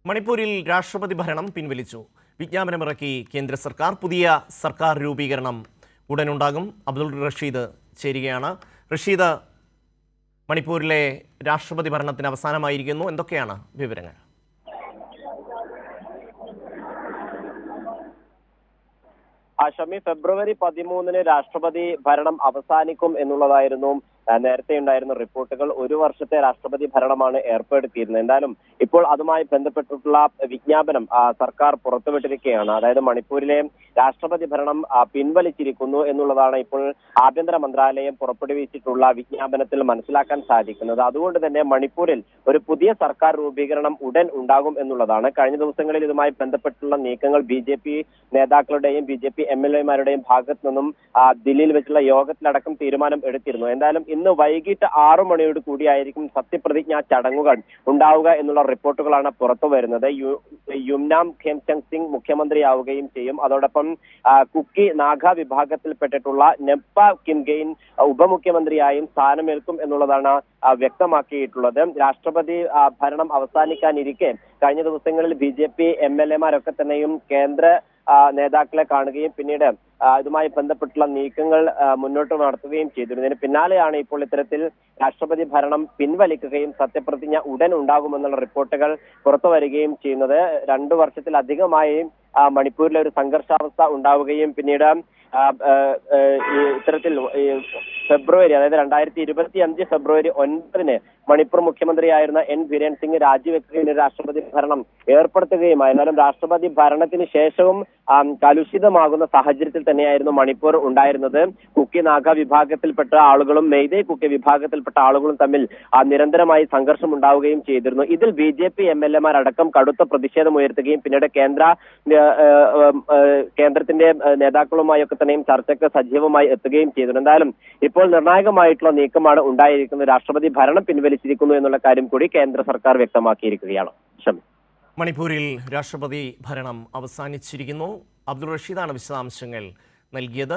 മണിപ്പൂരിൽ രാഷ്ട്രപതി ഭരണം പിൻവലിച്ചു. വിജ്ഞാപനമിറക്കി കേന്ദ്ര സർക്കാർ. പുതിയ സർക്കാർ രൂപീകരണം ഉടനുണ്ടാകും. അബ്ദുൾ റഷീദ് ചേരുകയാണ്. റഷീദ്, മണിപ്പൂരിലെ രാഷ്ട്രപതി ഭരണത്തിന് അവസാനമായിരിക്കുന്നു. എന്തൊക്കെയാണ് വിവരങ്ങൾ? ഷമി, ഫെബ്രുവരി 13-ന് രാഷ്ട്രപതി ഭരണം അവസാനിക്കും എന്നുള്ളതായിരുന്നു നേരത്തെ ഉണ്ടായിരുന്ന റിപ്പോർട്ടുകൾ. ഒരു വർഷത്തെ രാഷ്ട്രപതി ഭരണമാണ് ഏർപ്പെടുത്തിയിരുന്നത്. എന്തായാലും ഇപ്പോൾ അതുമായി ബന്ധപ്പെട്ടിട്ടുള്ള വിജ്ഞാപനം സർക്കാർ പുറത്തുവിട്ടിരിക്കുകയാണ്. അതായത് മണിപ്പൂരിലെ രാഷ്ട്രപതി ഭരണം പിൻവലിച്ചിരിക്കുന്നു എന്നുള്ളതാണ് ഇപ്പോൾ ആഭ്യന്തര മന്ത്രാലയം പുറപ്പെടുവിച്ചിട്ടുള്ള വിജ്ഞാപനത്തിൽ മനസ്സിലാക്കാൻ സാധിക്കുന്നത്. അതുകൊണ്ട് തന്നെ മണിപ്പൂരിൽ ഒരു പുതിയ സർക്കാർ രൂപീകരണം ഉടൻ ഉണ്ടാകും എന്നുള്ളതാണ്. കഴിഞ്ഞ ദിവസങ്ങളിൽ ഇതുമായി ബന്ധപ്പെട്ടുള്ള നീക്കങ്ങൾ BJP നേതാക്കളുടെയും BJP MLA-മാരുടെയും ഭാഗത്തു നിന്നും ദില്ലിയിൽ വെച്ചുള്ള യോഗത്തിലടക്കം തീരുമാനം എടുത്തിരുന്നു. എന്തായാലും ഇന്ന് വൈകിട്ട് 6 മണിയോട് കൂടിയായിരിക്കും സത്യപ്രതിജ്ഞാ ചടങ്ങുകൾ ഉണ്ടാവുക എന്നുള്ള റിപ്പോർട്ടുകളാണ് പുറത്തു വരുന്നത്. യുംനാം ഖേംചന്ദ് സിംഗ് മുഖ്യമന്ത്രിയാവുകയും ചെയ്യും. അതോടൊപ്പം കുക്കി നാഗ വിഭാഗത്തിൽപ്പെട്ടിട്ടുള്ള നെപ്പ കിംഗെയിൻ ഉപമുഖ്യമന്ത്രിയായും സ്ഥാനമേൽക്കും എന്നുള്ളതാണ് വ്യക്തമാക്കിയിട്ടുള്ളത്. രാഷ്ട്രപതി ഭരണം അവസാനിക്കാനിരിക്കെ കഴിഞ്ഞ ദിവസങ്ങളിൽ BJP MLA-മാരൊക്കെ തന്നെയും കേന്ദ്ര നേതാക്കളെ കാണുകയും പിന്നീട് ഇതുമായി ബന്ധപ്പെട്ടുള്ള നീക്കങ്ങൾ മുന്നോട്ട് നടത്തുകയും ചെയ്തിരുന്നു. ഇതിന് പിന്നാലെയാണ് ഇപ്പോൾ ഇത്തരത്തിൽ രാഷ്ട്രപതി ഭരണം പിൻവലിക്കുകയും സത്യപ്രതിജ്ഞ ഉടൻ ഉണ്ടാകുമെന്നുള്ള റിപ്പോർട്ടുകൾ പുറത്തു വരികയും ചെയ്യുന്നത്. 2 വർഷത്തിലധികമായി മണിപ്പൂരിലെ ഒരു സംഘർഷാവസ്ഥ ഉണ്ടാവുകയും പിന്നീട് ഇത്തരത്തിൽ ഫെബ്രുവരി, അതായത് 2025 ഫെബ്രുവരി 9-ന് മണിപ്പൂർ മുഖ്യമന്ത്രിയായിരുന്ന N ബിരേൻ സിംഗ് രാജിവെക്കുകയും രാഷ്ട്രപതി ഭരണം ഏർപ്പെടുത്തുകയുമായി. എന്നാലും രാഷ്ട്രപതി ഭരണത്തിന് ശേഷവും കലുഷിതമാകുന്ന സാഹചര്യത്തിൽ തന്നെയായിരുന്നു മണിപ്പൂർ ഉണ്ടായിരുന്നത്. കുക്കി നാഗ വിഭാഗത്തിൽപ്പെട്ട ആളുകളും മെയ്തേ കുക്കി വിഭാഗത്തിൽപ്പെട്ട ആളുകളും തമ്മിൽ നിരന്തരമായി സംഘർഷം ഉണ്ടാവുകയും ചെയ്തിരുന്നു. ഇതിൽ BJP MLA-മാരടക്കം കടുത്ത പ്രതിഷേധം ഉയർത്തുകയും പിന്നീട് കേന്ദ്രത്തിന്റെ നേതാക്കളുമായൊക്കെ തന്നെയും ചർച്ചയ്ക്ക് സജീവമായി എത്തുകയും ചെയ്തിരുന്നു. എന്തായാലും ഇപ്പോൾ നിർണായകമായിട്ടുള്ള നീക്കമാണ് ഉണ്ടായിരിക്കുന്നത്. രാഷ്ട്രപതി ഭരണം പിൻവലിച്ചിരിക്കുന്നു എന്നുള്ള കാര്യം കൂടി കേന്ദ്ര സർക്കാർ വ്യക്തമാക്കിയിരിക്കുകയാണ്. മണിപ്പൂരിൽ രാഷ്ട്രപതി ഭരണം അവസാനിച്ചിരിക്കുന്നു. അബ്ദുൾ റഷീദാണ് വിശദാംശങ്ങൾ നൽകിയത്.